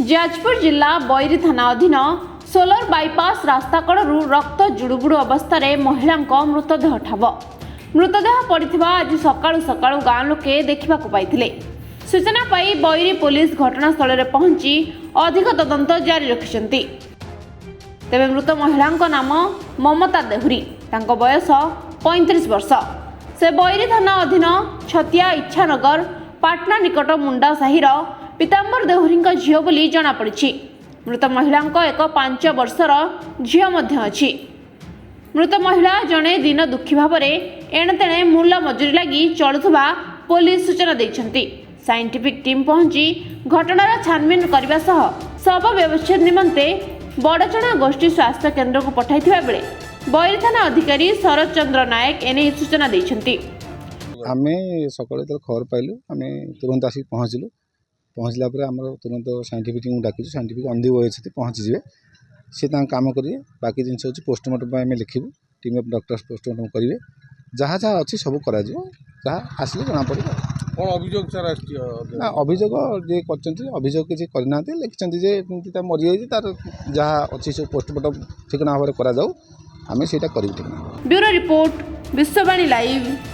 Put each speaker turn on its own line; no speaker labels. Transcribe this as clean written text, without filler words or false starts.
ଯାଜପୁର ଜିଲ୍ଲା ବୈରୀ ଥାନା ଅଧୀନ सोलर बाईपास रास्ता कड़ू रक्त जुड़ुबुड़ु अवस्था महिला मृतदेह ठाब मृतदेह पड़ा आज सकाळु सकाळु गाँ लोके देखा पाई सूचना पाई बैरी पुलिस घटनास्थल में पहुंची अधिक तदंत जारी रखिंट तेबे मृत महिला नाम ममता देहुरी बयस 35 वर्ष से बैरी थाना अधीन छतिया इच्छानगर पाटना निकट मुंडा साहिर पीताम्बर देहुरी झील बोली जमापड़ी। मृत महिला एक 5 वर्षर झील अच्छी। मृत महिला जड़े दिन दुखी भाव में एणेतेणे मूल मजूरी लगी चलुवा पुलिस सूचना देइछंती। साइंटिफिक टीम पहुंची घटनार छानबीन करने शव व्यवच्छेद निमंते बड़चणा गोष्ठी स्वास्थ्य केन्द्र को पठाइथिबा बेले बैरी थाना अधिकारी शरद चंद्र नायक एने सूचना देइछंती।
आमे सकाळे तो खबर पाइलु आमे तुरंत आसी पहुँचलु। पहुँचला पर आम तुरंत साइंटिफिक टीम डाक साइंटिफिक अंधी अच्छे पहुँची जाए सी काम करेंगे। बाकी जिन हूँ पोस्टमार्टम आम लिखू टीम ऑफ डॉक्टर्स पोस्टमार्टम करेंगे जहाँ जहाँ अच्छी सब कर जहाँ आसिले जना पड़े।
कौन अभियोग सर
ना अभियोग जे अभियोग किसी करना लिखिं मरी तार जहाँ अच्छी सब पोस्टमार्टम ठिकना भाव में करा आम से करूँ।
Bureau report Vishwavani live.